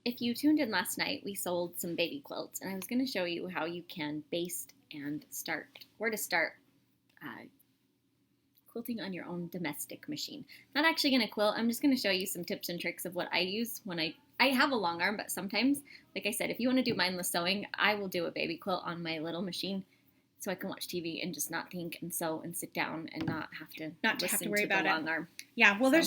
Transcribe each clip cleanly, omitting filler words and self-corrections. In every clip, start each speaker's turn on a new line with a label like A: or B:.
A: if you tuned in last night, we sold some baby quilts, and I was going to show you how you can baste and where to start quilting on your own domestic machine. Not actually going to quilt. I'm just going to show you some tips and tricks of what I use when I have a long arm, but sometimes, like I said, if you want to do mindless sewing, I will do a baby quilt on my little machine so I can watch TV and just not think and sew and sit down and not have to worry about the long arm.
B: Yeah, well, I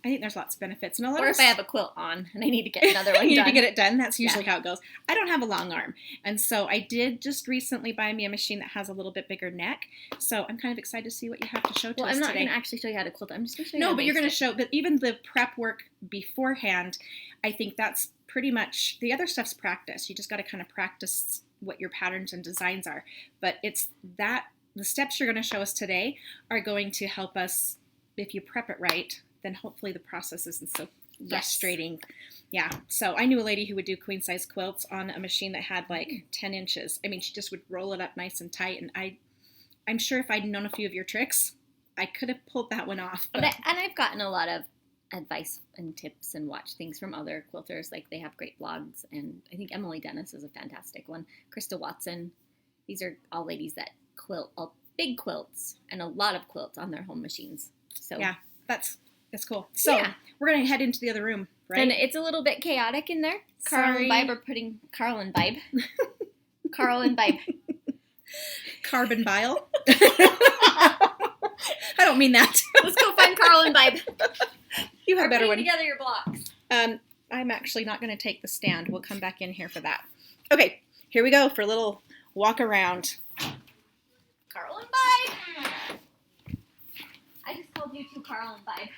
B: think there's lots of benefits. And
A: if I have a quilt on and I need to get another one done.
B: You need to get it done. That's usually how it goes. I don't have a long arm. And so I did just recently buy me a machine that has a little bit bigger neck. So I'm kind of excited to see what you have to show to us today.
A: Well, I'm not going to actually show you how to quilt. I'm just going to show you how to
B: No, but you're going to show, but even the prep work beforehand, I think that's pretty much, the other stuff's practice. You just got to kind of practice what your patterns and designs are. But it's that, the steps you're going to show us today are going to help us, if you prep it right, then hopefully the process isn't so frustrating. Yeah. So I knew a lady who would do queen size quilts on a machine that had like 10 inches. I mean, she just would roll it up nice and tight. And I'm sure if I'd known a few of your tricks, I could have pulled that one off.
A: And I've gotten a lot of advice and tips and watched things from other quilters. Like they have great blogs. And I think Emily Dennis is a fantastic one. Krista Watson. These are all ladies that quilt all big quilts and a lot of quilts on their home machines. So
B: yeah, that's cool. So we're going to head into the other room, right?
A: And it's a little bit chaotic in there. Carl and Vibe.
B: Carbon bile. I don't mean that.
A: Let's go find Carl and Vibe.
B: You have a better one.
A: Together your blocks.
B: I'm actually not going to take the stand. We'll come back in here for that. Okay, here we go for a little walk around.
A: Carl and Vibe. I just called you two Carl and Vibe.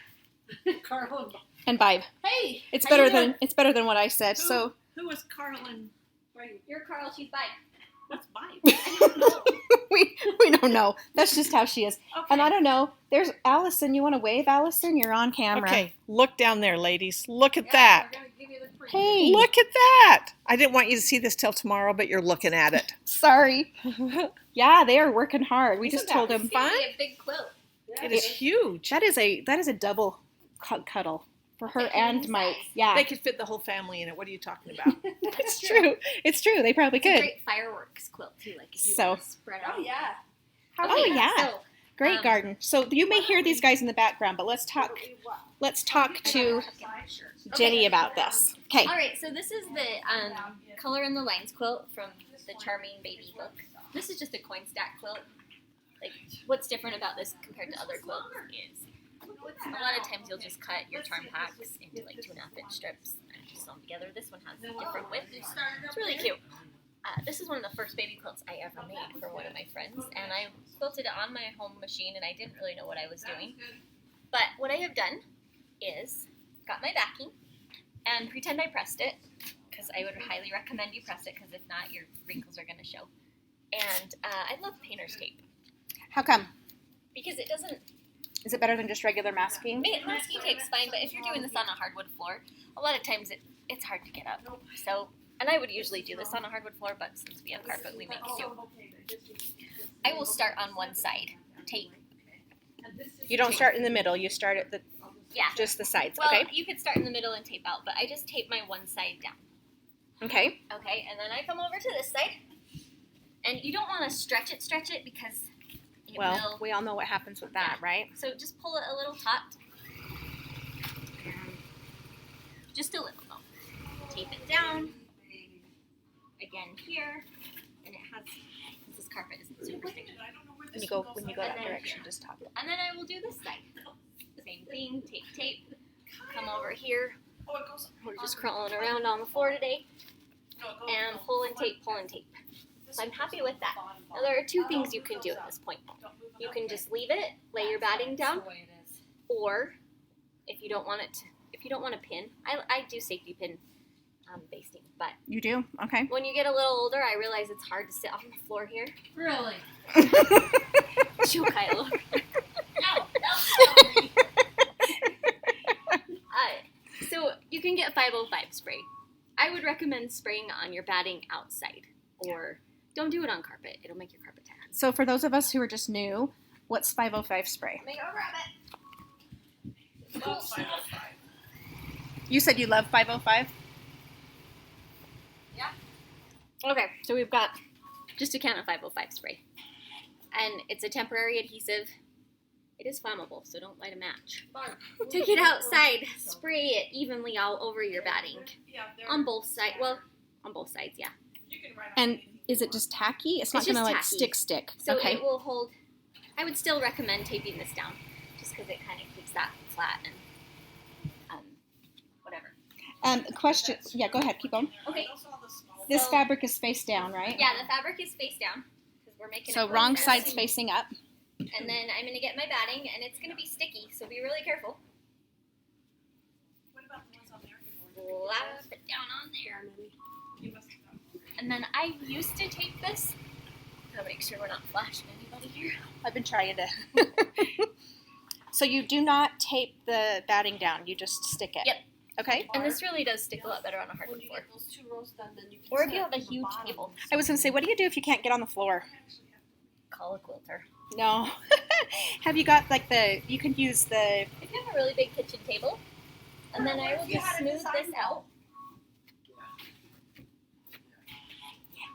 C: Carl
B: and Vibe.
C: Hey,
B: it's better than what I said.
C: Who was Carl and Vibe?
A: You're Carl. She's Vibe.
C: What's Vibe?
A: I don't know.
B: we don't know. That's just how she is.
C: Okay.
B: And I don't know. There's Allison. You want to wave, Allison? You're on camera.
D: Okay, look down there, ladies. Look at that.
C: We're gonna give you the
B: Hey.
D: Look at that. I didn't want you to see this till tomorrow, but you're looking at it.
B: Sorry. Yeah, they are working hard. We just told them.
A: It's gonna be a big quilt.
C: Yeah.
D: It is huge.
B: That is a double cuddle for her and Mike. Yeah.
D: They could fit the whole family in it. What are you talking about?
B: It's true. It's true. They probably
A: It's a
B: could.
A: great fireworks quilt too. Like if you
B: So-
A: want to spread out.
C: Oh yeah.
B: Oh yeah.
A: So,
B: Great garden. So you may hear these guys in the background, but let's talk to Jenny about this. Okay.
A: all right. So this is the Color in the Lines quilt from the Charming Baby book. This is just a coin stack quilt. Like what's different about this compared to other quilts is a lot of times you'll just cut your charm packs into like 2.5-inch strips and just sew them together. This one has a different width. It's really cute. This is one of the first baby quilts I ever made for one of my friends, and I quilted it on my home machine, and I didn't really know what I was doing. But what I have done is got my backing and pretend I pressed it, because I would highly recommend you press it, because if not, your wrinkles are going to show. And I love painter's tape.
B: How come?
A: Because it doesn't...
B: Is it better than just regular masking?
A: Masking tape's fine, but if you're doing this on a hardwood floor, a lot of times it's hard to get up. So, and I would usually do this on a hardwood floor, but since we have carpet, we make do. I will start on one side, tape.
B: You don't start in the middle. You start at just the sides.
A: Well,
B: okay.
A: you could start in the middle and tape out, but I just tape my one side down.
B: Okay.
A: Okay, and then I come over to this side, and you don't want to stretch it because it will.
B: We all know what happens with that, right?
A: So just pull it a little taut. Just a little though. Tape it down. Again here, and it has, this carpet isn't super thick.
B: When you go that direction, just top it.
A: And then I will do this side. Same thing, tape. Come over here. We're just crawling around on the floor today. And pull and tape. So I'm happy with that. Now there are two things you can do at this point. You can just leave it, lay your batting down, or if you don't want to pin, I do safety pin basting, but
B: You do? Okay.
A: when you get a little older, I realize it's hard to sit on the floor here.
C: Really?
A: She'll Kyle over.
C: No.
A: So you can get 505 spray. I would recommend spraying on your batting outside, or don't do it on carpet. It'll make your carpet tan.
B: So for those of us who are just new, what's 505 spray?
A: May I grab it?
C: Love 505.
B: You said you love 505?
A: Okay, so we've got just a can of 505 spray. And it's a temporary adhesive. It is flammable, so don't light a match. Take it outside, spray it evenly all over your batting. On both sides. Well, on both sides, yeah.
B: And is it just tacky? It's not
A: It's
B: going to
A: just
B: like
A: tacky.
B: stick.
A: So
B: Okay.
A: it will hold. I would still recommend taping this down, just because it kind of keeps that flat and whatever.
B: Question. Yeah, go ahead. Keep going.
A: Okay.
B: This
A: So-
B: fabric is face down, right?
A: Yeah, the fabric is face down because we're making.
B: So
A: a
B: wrong
A: quilt
B: side's
A: first.
B: facing up.
A: And then I'm gonna get my batting, and it's gonna be sticky, so be really careful.
C: What about the ones on there?
A: Slap it down on there. And then I used to tape this to make sure we're not flashing anybody here.
B: I've been trying to. So you do not tape the batting down. You just stick it.
A: Yep.
B: Okay.
A: And this really does stick a lot better on a
C: When
A: hardwood
C: you
A: floor.
C: get those 2 rows done, then you can
A: Or if
C: set
A: you have a
C: from the
A: huge
C: bottom.
A: table,
B: I was going to say, what do you do if you can't get on the floor?
A: call a quilter.
B: No. Have you got like you can use the,
A: If you have a really big kitchen table, and then I will just smooth this out.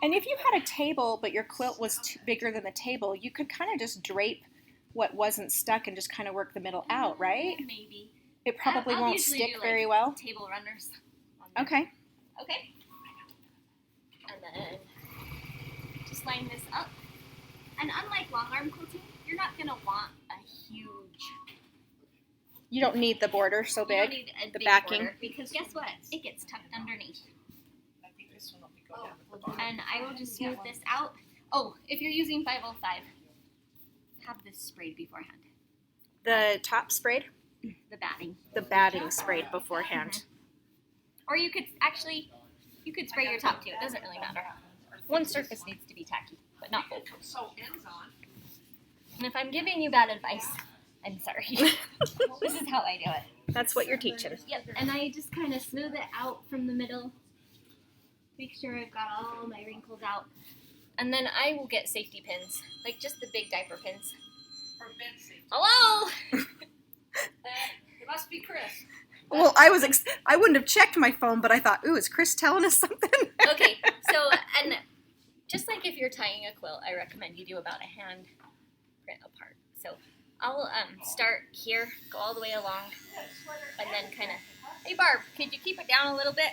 B: and if you had a table but your quilt was bigger than the table, you could kind of just drape what wasn't stuck and just kind of work the middle out, right?
A: Maybe.
B: It probably
A: I'll
B: won't
A: usually
B: stick
A: do,
B: very
A: like,
B: well.
A: Table runners. On there.
B: Okay.
A: Okay. And then just line this up. And unlike long arm quilting, you're not gonna want a huge.
B: You don't need the border so
A: You don't
B: big.
A: need a
B: the
A: big
B: backing.
A: border, because guess what? It gets tucked underneath.
C: I think this one will be going down at the bottom.
A: And I will just smooth this out. Oh, if you're using 505, have this sprayed beforehand.
B: The top sprayed,
A: The batting.
B: the batting sprayed beforehand.
A: Or you could actually, you could spray your top too. It doesn't really matter. One surface needs to be tacky, but not both.
C: So ends on.
A: And if I'm giving you bad advice, I'm sorry. This is how I do it.
B: That's what you're teaching.
A: Yep. And I just kind of smooth it out from the middle. Make sure I've got all my wrinkles out. And then I will get safety pins, like just the big diaper pins.
C: For Betsy.
A: Hello!
C: It must be Chris.
B: Well, I wouldn't have checked my phone, but I thought, ooh, is Chris telling us something?
A: Okay, so, and just like if you're tying a quilt, I recommend you do about a hand print apart. So I'll start here, go all the way along, and then kind of, hey Barb, could you keep it down a little bit?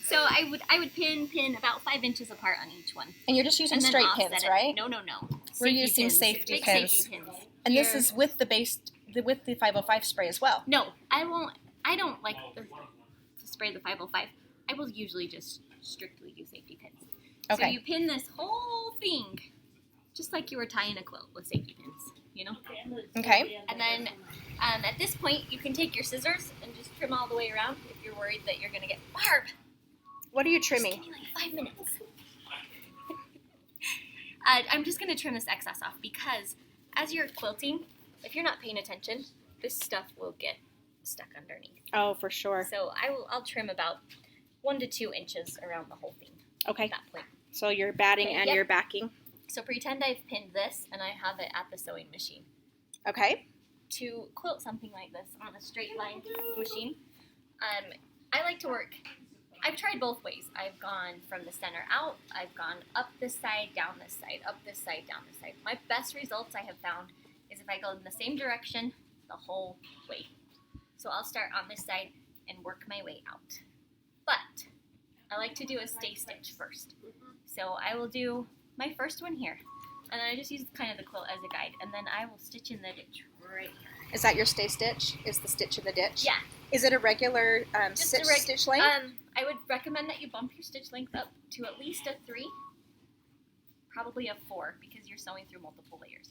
A: So I would pin about 5 inches apart on each one.
B: And you're just using
A: And then
B: straight
A: offset
B: pins,
A: it.
B: right?
A: No.
B: We're using safety
A: Big
B: pins.
A: safety pins.
B: And this
A: Here.
B: is with the base, with the 505 spray as well.
A: No, I won't. I don't like to spray the 505. I will usually just strictly do safety pins. So
B: Okay.
A: you pin this whole thing, just like you were tying a quilt with safety pins, you know?
B: Okay.
A: And then at this point, you can take your scissors and just trim all the way around if you're worried that you're going to get Barb.
B: What are you
A: Just
B: trimming?
A: give me like 5 minutes. I'm just going to trim this excess off because as you're quilting, if you're not paying attention, this stuff will get stuck underneath.
B: Oh, for sure.
A: So I'll trim about 1 to 2 inches around the whole thing
B: Okay.
A: at that point.
B: So you're batting
A: Okay,
B: and
A: yep.
B: you're backing.
A: So pretend I've pinned this and I have it at the sewing machine.
B: Okay.
A: To quilt something like this on a straight line machine, I like to work. I've tried both ways. I've gone from the center out. I've gone up this side, down this side, up this side, down this side. My best results I have found is if I go in the same direction the whole way. So I'll start on this side and work my way out. But I like to do a stay stitch first. So I will do my first one here. And then I just use kind of the quilt as a guide. And then I will stitch in the ditch right here.
B: Is that your stay stitch? Is the stitch in the ditch?
A: Yeah.
B: Is it a regular
A: Just a
B: stitch length?
A: I would recommend that you bump your stitch length up to at least a 3, probably a 4, because you're sewing through multiple layers.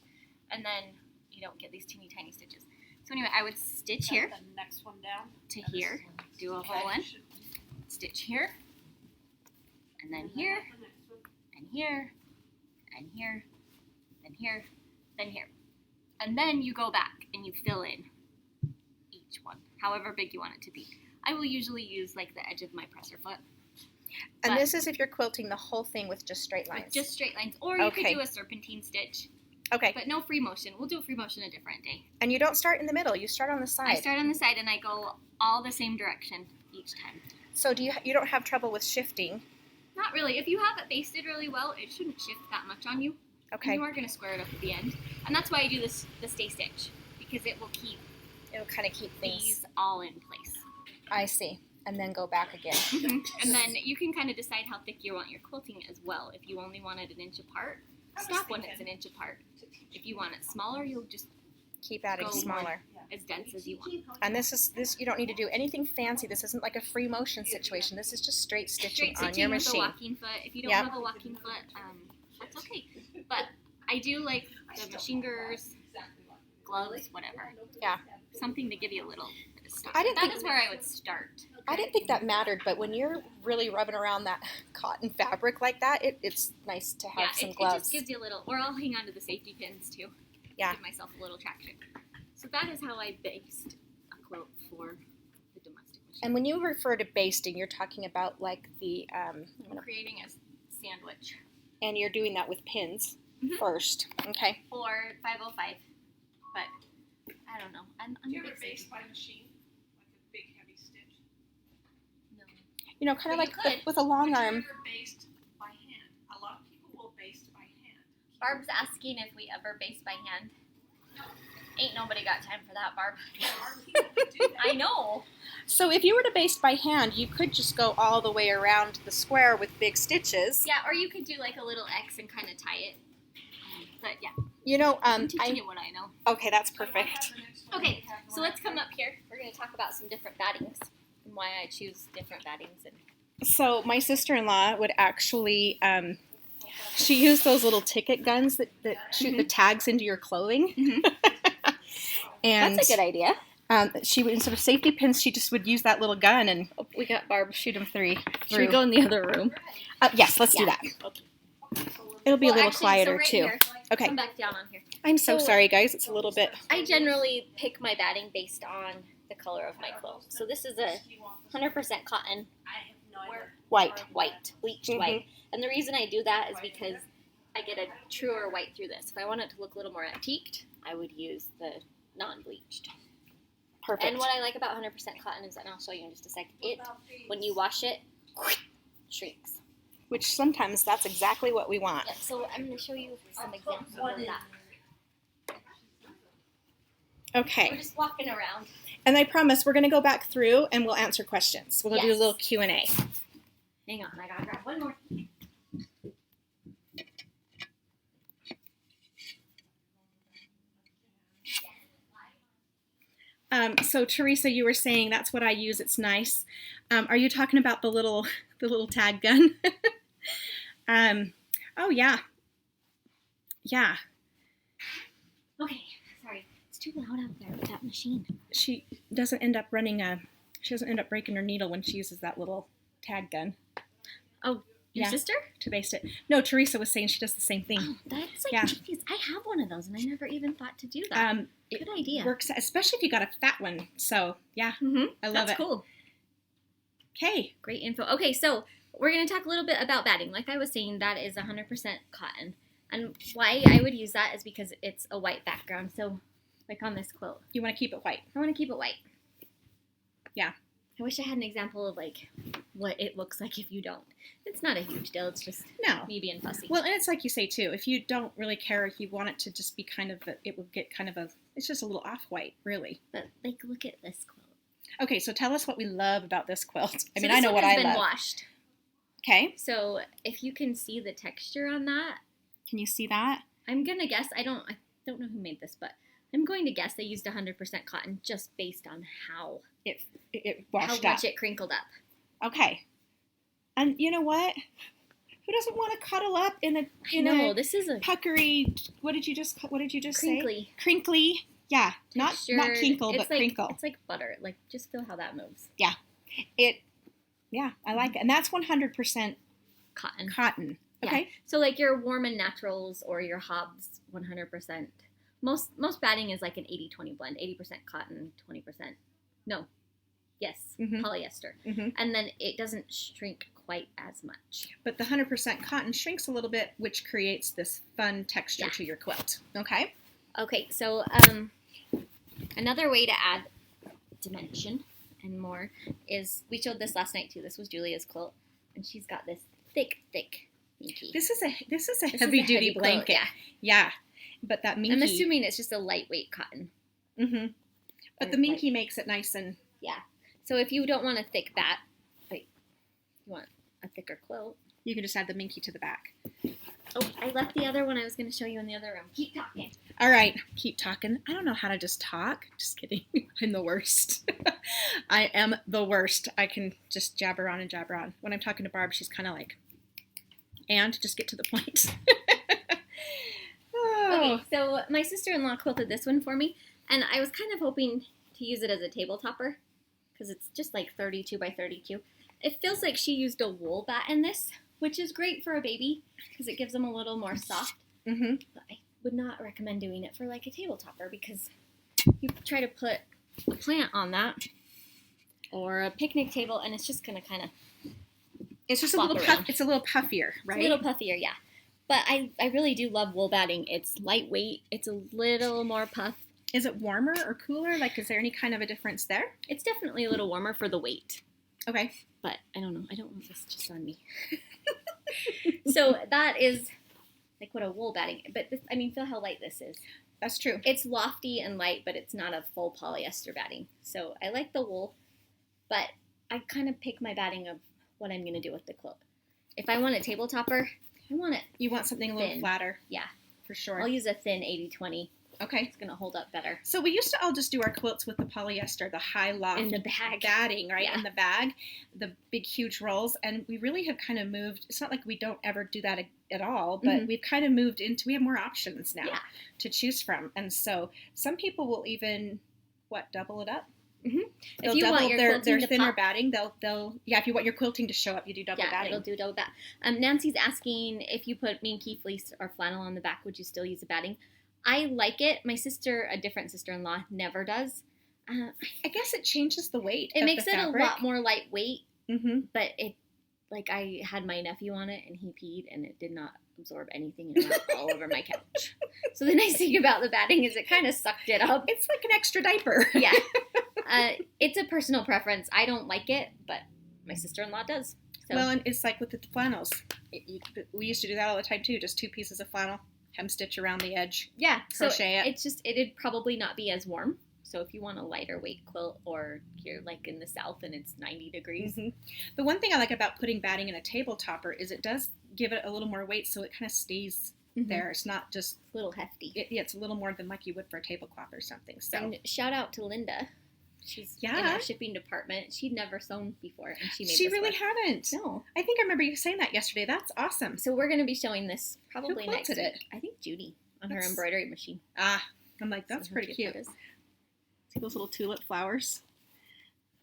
A: And then you don't get these teeny tiny stitches. So anyway, I would stitch here
C: The next one down.
A: to here, do a hole in, stitch here, and then here, and here, and here, then here, then here. And then you go back and you fill in each one, however big you want it to be. I will usually use like the edge of my presser foot.
B: And
A: but-
B: this is if you're quilting the whole thing with just straight lines.
A: With just straight lines. Or you
B: Okay.
A: could do a serpentine stitch,
B: Okay.
A: but no free motion. We'll do a free motion a different day.
B: And you don't start in the middle. You start on the
A: I
B: side.
A: start on the side and I go all the same direction each time.
B: So you don't have trouble with shifting?
A: Not really. If you have it basted really well, it shouldn't shift that much on you.
B: Okay.
A: And you are going to square it up at the end. And that's why I do the stay stitch, because it will
B: It'll kind of keep things.
A: these all in place.
B: I see. And then go back again.
A: And then you can kind of decide how thick you want your quilting as well. If you only want it an inch apart, stop when it's an inch apart. If you want it smaller, you'll just
B: Keep adding
A: go
B: smaller.
A: as dense as you want.
B: And this you don't need to do anything fancy. This isn't like a free motion situation. This is just straight stitching
A: Straight
B: on your
A: stitching with a
B: machine.
A: walking foot. If you don't
B: Yep.
A: have a walking foot, that's okay. But I do like the machine girders, gloves, whatever.
B: Yeah.
A: Something to give you a little bit of start.
B: I didn't
A: That
B: think-
A: is where I would start.
B: I didn't think that mattered, but when you're really rubbing around that cotton fabric like that, it's nice to have some
A: It
B: gloves.
A: just gives you a little, or I'll hang on to the safety pins too.
B: Yeah.
A: Give myself a little traction. So that is how I based a quilt for the domestic machine.
B: And when you refer to basting, you're talking about like the,
A: I'm creating a sandwich.
B: and you're doing that with pins
A: Mhm.
B: first. Okay.
A: Or 505. But I don't know. I'm
C: Do you
A: a
C: ever
A: big
C: baste
A: safety.
C: by machine? Like a big heavy stitch?
A: No.
B: You know, kind of
A: But you
B: like
A: could.
B: with a long
C: Would
B: arm.
C: you ever baste by hand? A lot of people will baste by hand.
A: Barb's asking if we ever baste by hand. Ain't nobody got time for that, Barb.
C: There are people who do that.
A: I know.
B: So if you were to baste by hand, you could just go all the way around the square with big stitches.
A: Yeah, or you could do like a little X and kind of tie it. But yeah,
B: You know,
A: I'm teaching you what I know.
B: okay, that's perfect.
A: Okay, so let's come up here. We're going to talk about some different battings and why I choose different battings. And
B: So my sister-in-law would actually, she used those little ticket guns that shoot the tags into your clothing. And
A: that's a good idea.
B: she would, instead of safety pins, she just would use that little gun and
A: Oh, we got Barb.
B: shoot them through.
A: Should we go in the other room?
B: Yes, let's do
A: Yeah.
B: that.
A: Okay.
B: It'll be a
A: Well,
B: little
A: actually,
B: quieter
A: so right
B: too.
A: Here,
B: Okay.
A: come back down on here.
B: I'm so
A: So-
B: sorry, guys. It's a little bit.
A: I generally pick my batting based on the color of my quilt. So this is a 100% cotton,
C: I have no idea.
B: White.
A: bleached
B: Mhm.
A: white. And the reason I do that is because I get a truer white through this. If I want it to look a little more antiqued, I would use the non-bleached.
B: Perfect.
A: And what I like about 100% cotton is, and I'll show you in just a sec, when you wash it, shrinks.
B: Which sometimes that's exactly what we want.
A: Yep, so I'm going to show you some examples of that. We're
B: Okay.
A: just walking around.
B: And I promise we're going to go back through and we'll answer questions. We'll do a
A: Yes.
B: little Q&A.
A: Hang on, I got to grab one more.
B: So Teresa, you were saying that's what I use. It's nice. Are you talking about the little tag gun? Oh yeah. Yeah.
A: Okay, sorry. It's too loud out there with that machine.
B: She doesn't end up breaking her needle when she uses that little tag gun
A: Your
B: Yeah.
A: sister?
B: to baste it. No, Teresa was saying she does the same thing.
A: Oh, that's like
B: Yeah.
A: genius. I have one of those, and I never even thought to do that.
B: It
A: Good idea.
B: works, especially if you got a fat one. So yeah,
A: Mm-hmm.
B: I love
A: That's
B: it.
A: cool.
B: Okay.
A: Great info. Okay, so we're going to talk a little bit about batting. Like I was saying, that is 100% cotton. And why I would use that is because it's a white background. So, like on this quilt,
B: You want to keep it white.
A: I want to keep it white.
B: Yeah.
A: I wish I had an example of like what it looks like if you don't. It's not a huge deal. It's just
B: No.
A: me being fussy.
B: Well, and it's like you say too. If you don't really care, if you want it to just be kind of, it will get kind of a. It's just a little off-white, really.
A: But like, look at this quilt.
B: Okay, so tell us what we love about this quilt. I
A: So
B: mean,
A: this
B: I know
A: one
B: what
A: has
B: I
A: been
B: love.
A: washed.
B: Okay,
A: So if you can see the texture on that,
B: can you see that?
A: I'm gonna guess. I don't know who made this, but I'm going to guess they used 100% cotton just based on how
B: It washed
A: how
B: up.
A: much it crinkled up.
B: Okay, and you know what? Who doesn't want to cuddle up in a
A: No, this is a
B: puckery? What did you just say?
A: crinkly.
B: Crinkly. Yeah, not
A: textured-
B: kinkle,
A: it's
B: but
A: like,
B: crinkle.
A: It's like butter. Like, just feel how that moves.
B: Yeah, I like it, and that's 100%
A: Cotton.
B: cotton.
A: Yeah.
B: Okay.
A: So like your Warm and Naturals or your Hobbs 100%. Most batting is like an 80-20 blend. 80% cotton, 20%. No. Yes,
B: Mhm.
A: polyester.
B: Mhm.
A: And then it doesn't shrink quite as much.
B: But the 100% cotton shrinks a little bit, which creates this fun texture
A: Yeah.
B: to your quilt. Okay.
A: Okay, so another way to add dimension and more is, we showed this last night too. This was Julia's quilt, and she's got this thick minky.
B: This is a heavy duty blanket.
A: Quilt,
B: yeah. But that minky.
A: I'm assuming it's just a lightweight cotton.
B: Mm-hmm. But the minky makes it nice and.
A: Yeah. So if you don't want a thick bat, but you want a thicker quilt,
B: you can just add the minky to the back.
A: Oh, I left the other one I was going to show you in the other room. Keep talking.
B: All right, keep talking. I don't know how to just talk. Just kidding. I'm the worst. I am the worst. I can just jabber on and jabber on. When I'm talking to Barb, she's kind of like, and just get to the point.
A: Okay, so my sister-in-law quilted this one for me, and I was kind of hoping to use it as a table topper because it's just like 32 by 32. It feels like she used a wool bat in this, which is great for a baby because it gives them a little more soft.
B: Mm-hmm.
A: But I would not recommend doing it for like a table topper because you try to put a plant on that or a picnic table, and it's just going to kind of
B: It's just a little it's a little puffier, right?
A: It's a little puffier, yeah. But I really do love wool batting. It's lightweight. It's a little more puff.
B: Is it warmer or cooler? Like, is there any kind of a difference there?
A: It's definitely a little warmer for the weight.
B: Okay.
A: But I don't know. I don't want this just on me. So that is like what a wool batting. But this, I mean, feel how light this is.
B: That's true.
A: It's lofty and light, but it's not a full polyester batting. So I like the wool, but I kind of pick my batting of what I'm going to do with the quilt. If I want a table topper, I want it.
B: You want something a little
A: thin.
B: flatter.
A: Yeah.
B: For sure.
A: I'll use a thin 80-20.
B: Okay.
A: It's going to hold up better.
B: So we used to all just do our quilts with the polyester, the high loft
A: in the bag
B: batting, right?
A: Yeah.
B: In the bag, the big huge rolls, and we really have kind of moved. It's not like we don't ever do that at all, but we've kind of moved into. We have more options now to choose from, and so some people will even double it up.
A: Mm-hmm.
B: They'll
A: if you
B: double
A: want your
B: their
A: quilting to
B: thinner
A: pop,
B: batting, they'll if you want your quilting to show up, you do double batting.
A: Yeah, it'll do double bat. Nancy's asking if you put minky fleece or flannel on the back, would you still use a batting? I like it. My sister, a different sister-in-law, never does.
B: I guess it changes the weight.
A: It
B: of
A: makes
B: the
A: it
B: fabric.
A: a lot more lightweight.
B: Mm-hmm.
A: But it, like, I had my nephew on it and he peed and it did not absorb anything and it went all over my couch. So the nice thing about the batting is it kind of sucked it up.
B: It's like an extra diaper.
A: Yeah. It's a personal preference. I don't like it, but my sister-in-law does. So.
B: Well, and it's like with the flannels. We used to do that all the time too. Just 2 pieces of flannel, hem stitch around the edge.
A: Yeah.
B: Crochet it.
A: It's just, it'd probably not be as warm. So if you want a lighter weight quilt or you're like in the south and it's 90 degrees.
B: Mm-hmm. The one thing I like about putting batting in a table topper is it does give it a little more weight so it kind of stays there. It's not just
A: a little hefty.
B: It's a little more than like you would for a tablecloth or something. So
A: and shout out to Linda. She's in our shipping department. She'd never sewn before and she made this work.
B: Hadn't.
A: No.
B: I think I remember you saying that yesterday. That's awesome.
A: So we're going to be showing this probably next week.
B: It?
A: I think Judy on her embroidery machine.
B: I'm like, that's pretty cute. See those little tulip flowers?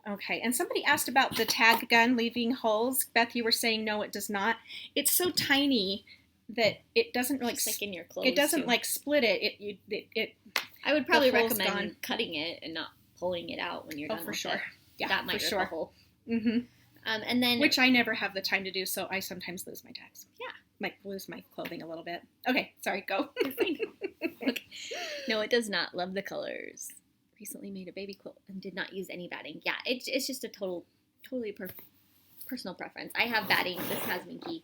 B: Okay, and somebody asked about the tag gun leaving holes. Beth, you were saying no, it does not. It's so tiny that it doesn't like
A: like in your clothes.
B: It doesn't like split it. It
A: I would probably recommend cutting it and not pulling it out when you're done.
B: For sure.
A: It.
B: Yeah,
A: that might rip a hole.
B: Mm-hmm.
A: And then
B: which I never have the time to do, so I sometimes lose my tags.
A: Yeah,
B: might lose my clothing a little bit. Okay, sorry, go.
A: You're fine. Okay. No, it does not. Love the colors. Recently made a baby quilt and did not use any batting. Yeah, it's just a totally personal preference. I have batting. This has minky.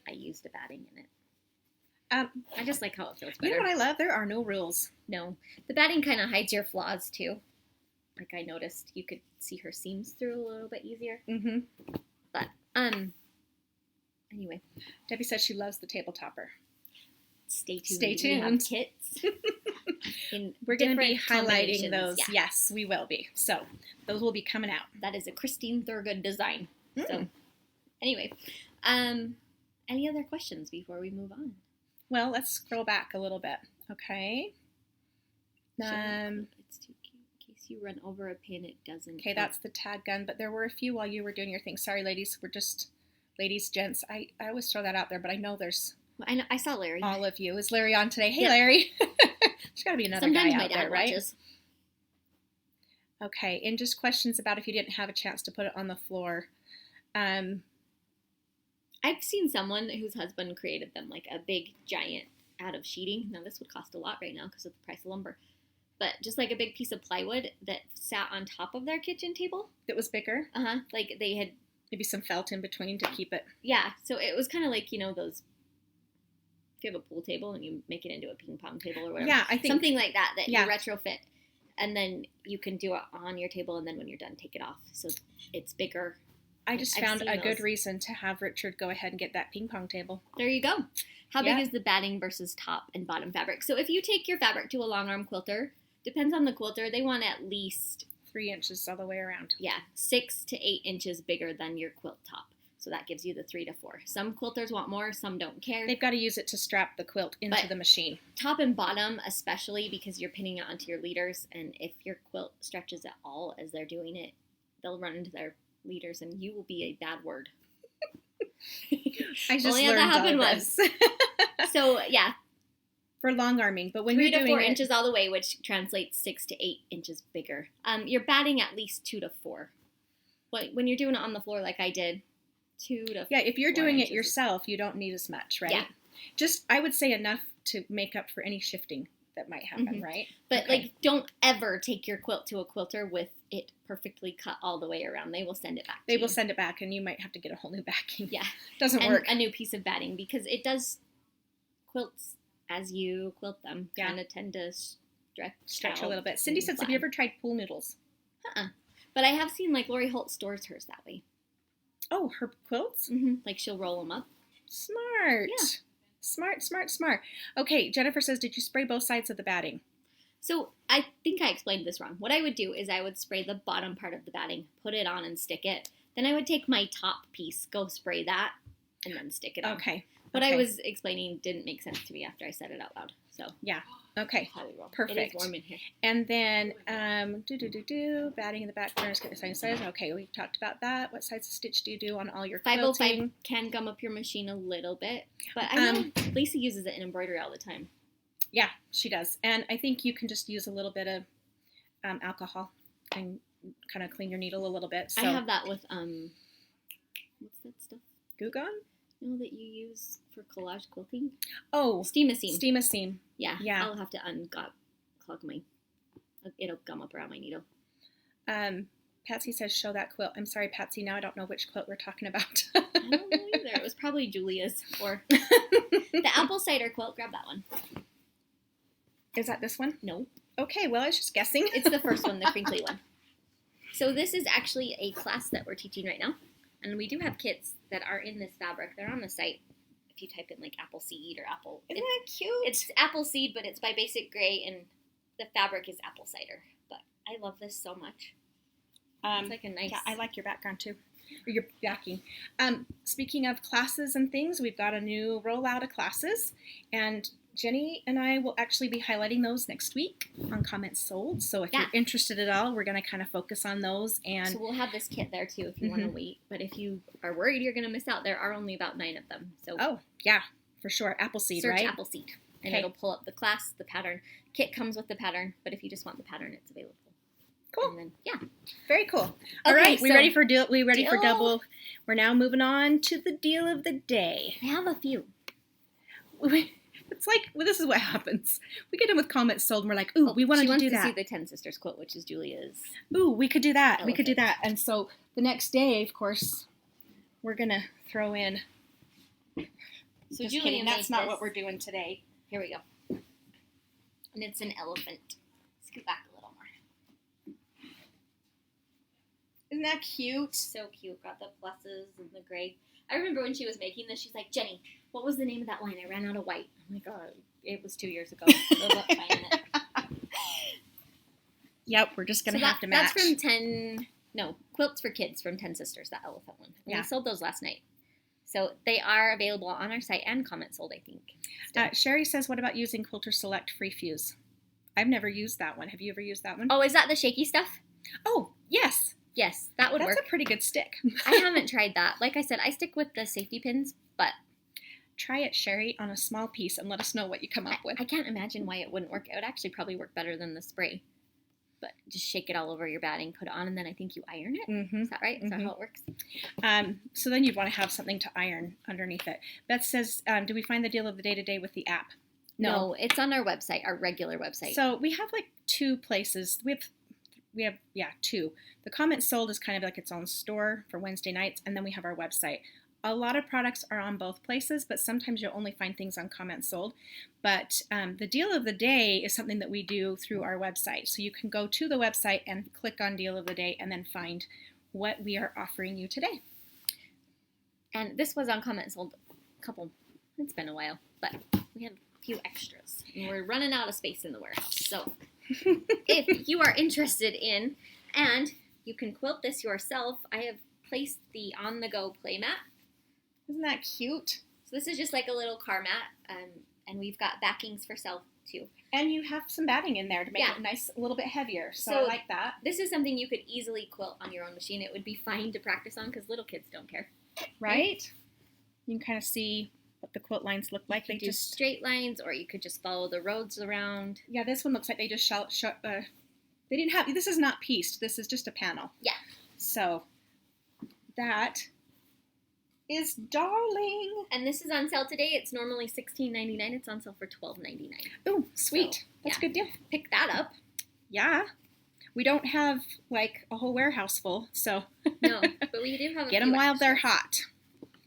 A: I used the batting in it. I just like how it feels better.
B: You know what I love? There are no rules.
A: No. The batting kind of hides your flaws, too. Like I noticed you could see her seams through a little bit easier.
B: Mm-hmm.
A: But, anyway.
B: Debbie says she loves the table topper.
A: Stay tuned.
B: Stay tuned.
A: We have kits.
B: We're going to be highlighting those. Yeah. Yes, we will be. So those will be coming out.
A: That is a Christine Thurgood design. So anyway, any other questions before we move on?
B: Well, let's scroll back a little bit. Okay.
A: It's too cute. In case you run over a pin, it doesn't.
B: Okay, that's the tag gun, but there were a few while you were doing your thing. Sorry, ladies. We're just ladies, gents. I always throw that out there, but I know there's.
A: I saw Larry.
B: All of you. Is Larry on today? Hey, Larry. There's got to be another
A: Sometimes
B: guy out there, right?
A: Watches.
B: Okay, and just questions about if you didn't have a chance to put it on the floor.
A: I've seen someone whose husband created them, like a big giant out of sheeting. Now, this would cost a lot right now because of the price of lumber. but just like a big piece of plywood that sat on top of their kitchen table.
B: That was bigger.
A: Like they had
B: Maybe some felt in between to keep it.
A: Yeah, so it was kind of like, those, if you have a pool table and you make it into a ping pong table or whatever.
B: Yeah, I think.
A: Something like that
B: Yeah.
A: you retrofit. And then you can do it on your table, and then when you're done, take it off. So it's bigger.
B: I just
A: I've
B: found
A: seen
B: a good
A: those.
B: reason to have Richard go ahead and get that ping pong table.
A: There you go. How
B: Yeah.
A: big is the batting versus top and bottom fabric? So if you take your fabric to a long arm quilter, depends on the quilter, they want at least
B: 3 inches all the way around.
A: 6 to 8 inches bigger than your quilt top. So that gives you the 3 to 4. Some quilters want more, some don't care.
B: They've got to use it to strap the quilt into
A: But-
B: the machine.
A: Top and bottom, especially because you're pinning it onto your leaders, and if your quilt stretches at all as they're doing it, they'll run into their leaders, and you will be a bad word.
B: I just
A: Only had
B: learned
A: that happen
B: all
A: once.
B: this.
A: So yeah,
B: For long arming, but when
A: 3
B: you're
A: to
B: doing
A: 4
B: it,
A: inches all the way, which translates 6 to 8 inches bigger. You're batting at least 2 to 4. When you're doing it on the floor like I did, 2 to 4
B: yeah, if you're doing it
A: inches.
B: yourself, you don't need as much, right?
A: Yeah.
B: Just, I would say enough to make up for any shifting that might happen,
A: Mhm.
B: right?
A: But
B: Okay.
A: like, don't ever take your quilt to a quilter with it perfectly cut all the way around. They will send it back.
B: They
A: to
B: will
A: you.
B: send it back, and you might have to get a whole new backing.
A: Yeah.
B: Doesn't
A: And
B: work.
A: a new piece of batting, because it does, quilts as you quilt them
B: Yeah.
A: kind of tend to
B: Stretch a
A: out
B: little bit. Cindy
A: and
B: says, have you
A: flatten.
B: ever tried pool noodles?
A: But I have seen like Lori Holt stores hers that way.
B: Oh, her quilts?
A: Like she'll roll them up.
B: Smart.
A: Yeah.
B: Smart. Okay, Jennifer says, did you spray both sides of the batting?
A: So I think I explained this wrong. What I would do is I would spray the bottom part of the batting, put it on and stick it. Then I would take my top piece, go spray that, and then stick it on.
B: Okay.
A: What I
B: okay.
A: was explaining didn't make sense to me after I said it out loud. So
B: Okay.
A: how we roll. It
B: Perfect.
A: is warm in here.
B: And then, batting in the back corners, get the same size. Okay, we've talked about that. What size of stitch do you do on all your
A: 505
B: quilting?
A: can gum up your machine a little bit, but I know Lacey uses it in embroidery all the time.
B: Yeah, she does. And I think you can just use a little bit of alcohol and kind of clean your needle a little bit. So
A: I have that with what's that stuff?
B: Goo Gone?
A: You know that you use for collage quilting?
B: Oh,
A: Steam-a-seam.
B: Steam-a-seam.
A: Yeah.
B: Yeah.
A: I'll have to unclog my. It'll gum up around my needle.
B: Patsy says, show that quilt. I'm sorry, Patsy. Now I don't know which quilt we're talking about.
A: I don't know either. It was probably Julia's or the apple cider quilt. Grab that one.
B: Is that this one?
A: No,
B: Okay, well, I was just guessing.
A: it's the first one, the crinkly one. So this is actually a class that we're teaching right now, and we do have kits that are in this fabric. They're on the site. If you type in like apple seed or apple,
B: Isn't that cute?
A: it's apple seed, but it's by Basic Gray, and the fabric is apple cider. But I love this so much. It's like a nice.
B: Yeah, I like your background too, or your backing. Speaking of classes and things, we've got a new rollout of classes, and Jenny and I will actually be highlighting those next week on Comments Sold. So if
A: Yeah.
B: you're interested at all, we're going to kind of focus on those. And
A: So we'll have this kit there too if you want to wait. But if you are worried you're going to miss out, there are only about 9 of them. So
B: oh yeah, for sure, Appleseed,
A: search
B: right?
A: Appleseed, and
B: Okay.
A: it'll pull up the class, the pattern. Kit comes with the pattern, but if you just want the pattern, it's available.
B: Cool.
A: And then, yeah.
B: Very cool. All
A: Okay,
B: right, we
A: so
B: ready for deal? We ready for
A: deal-
B: double? We're now moving on to the deal of the day.
A: I have a few.
B: It's like, well, this is what happens. We get in with Comments Sold, and we're like, ooh, we wanted
A: she
B: to
A: wants
B: do
A: to
B: that.
A: see the 10 Sisters quilt, which is Julia's.
B: Ooh, we could do that. We could do
A: Elephant.
B: that. And so the next day, of course, we're going to throw in.
A: So
B: Just
A: Julia
B: kidding,
A: made
B: that's not
A: this.
B: what we're doing today.
A: Here we go. And it's an elephant. Scoot back a little more.
B: Isn't that cute?
A: So cute. Got the pluses and the gray. I remember when she was making this, she's like, Jenny, what was the name of that line? I ran out of white. I'm like, oh, it was 2 years ago. Go up buying it.
B: Yep, we're just going to
A: So
B: have to match.
A: That's from 10, no, Quilts for Kids from 10 Sisters, that elephant one. And
B: Yeah.
A: we sold those last night. So they are available on our site and Comments Sold, I think. still.
B: Sherry says, what about using Quilter Select Free Fuse? I've never used that one. Have you ever used that one?
A: Oh, is that the shaky stuff?
B: Oh, yes.
A: Yes, that would
B: That's
A: work.
B: a pretty good stick.
A: I haven't tried that. Like I said, I stick with the safety pins, but
B: Try it, Sherry, on a small piece and let us know what you come up with.
A: I can't imagine why it wouldn't work. It would actually probably work better than the spray. But just shake it all over your batting, put it on, and then I think you iron it.
B: Mm-hmm.
A: Is that right? Is that how it works?
B: So then you'd want to have something to iron underneath it. Beth says, do we find the deal of the day today with the app?
A: No, it's on our website, our regular website.
B: So we have like 2 places. We have two. The Comment Sold is kind of like its own store for Wednesday nights, and then we have our website. A lot of products are on both places, but sometimes you'll only find things on Comment Sold. But the deal of the day is something that we do through our website. So you can go to the website and click on Deal of the Day and then find what we are offering you today.
A: And this was on Comment Sold it's been a while, but we had a few extras. And we're running out of space in the warehouse. So if you are interested in, and you can quilt this yourself, I have placed the on-the-go play mat.
B: Isn't that cute?
A: So this is just like a little car mat, and we've got backings for self too.
B: And you have some batting in there to make it nice, a little bit heavier. So I like that.
A: This is something you could easily quilt on your own machine. It would be fine to practice on because little kids don't care.
B: Right? You can kind of see what the quilt lines look like.
A: They do just straight lines, or you could just follow the roads around.
B: Yeah, this one looks like they just they didn't have, this is not pieced. This is just a panel.
A: Yeah.
B: So that is darling.
A: And this is on sale today. It's normally $16.99. It's on sale for $12.99.
B: Oh, sweet.
A: So,
B: that's a good deal.
A: Pick that up.
B: Yeah. We don't have like a whole warehouse full, so
A: no, but we do have a
B: get them while they're hot.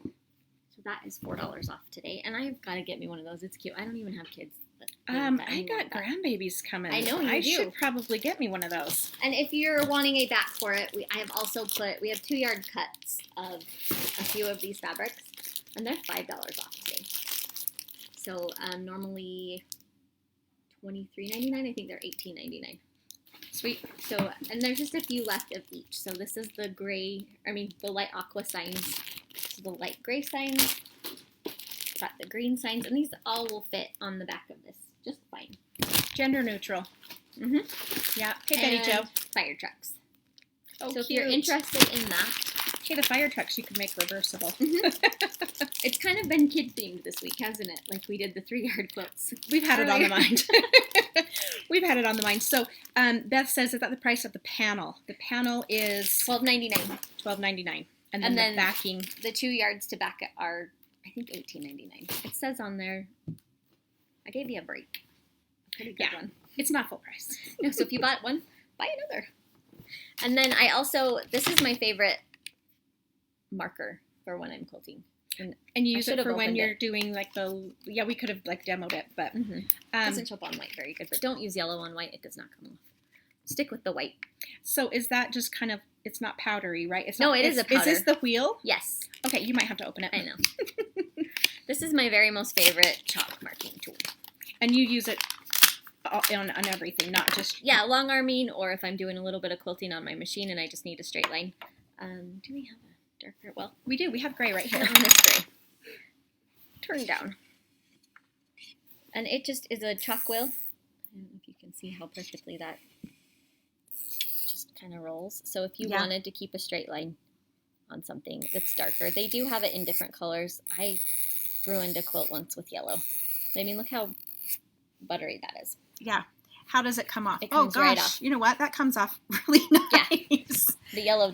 A: So that is $4 off today, and I've got to get me one of those. It's cute. I don't even have kids.
B: I got grandbabies coming.
A: I know you
B: I
A: do.
B: should probably get me one of those.
A: And if you're wanting a back for it, I have also we have 2-yard cuts of a few of these fabrics, and they're $5 off today. So normally $23.99. I think they're $18.99.
B: Sweet.
A: So, and there's just a few left of each. So this is the light aqua signs. So the light gray signs. Got the green signs, and these all will fit on the back of this just fine.
B: Gender neutral.
A: Mm-hmm.
B: Yeah. Hey, Betty Joe.
A: Fire trucks.
B: Oh,
A: so
B: cute.
A: if you're interested in that.
B: Hey, the fire trucks you can make reversible.
A: Mm-hmm. It's kind of been kid themed this week, hasn't it? Like we did the 3-yard quilts.
B: We've had it on the mind. We've had it on the mind. So Beth says, is that the price of the panel? The panel is
A: $12.99.
B: $12.99. And then the backing.
A: The 2 yards to back it are, I think, $18.99. It says on there, I gave you a break. A pretty good one.
B: It's not full price.
A: No, so if you bought one, buy another. And then this is my favorite marker for when I'm quilting.
B: And you use it for when you're doing like we could have like demoed it, but
A: doesn't show up on white very good, but don't use yellow on white. It does not come off. Stick with the white.
B: So is that just kind of, it's not powdery, right? It's
A: no,
B: not,
A: it is a powder.
B: Is this the wheel?
A: Yes.
B: Okay, you might have to open it.
A: I know. This is my very most favorite chalk marking tool.
B: And you use it on everything, not just...
A: Yeah, long arming, or if I'm doing a little bit of quilting on my machine and I just need a straight line. Do we have a darker? Well,
B: we do. We have gray right here.
A: On this gray. Turn down. And it just is a chalk wheel. I don't know if you can see how perfectly that just kind of rolls. So if you wanted to keep a straight line on something that's darker, they do have it in different colors. I ruined a quilt once with yellow. I mean, look how buttery that is.
B: Yeah. How does it come off?
A: It comes right off.
B: You know what? That comes off really nice.
A: Yeah. The yellow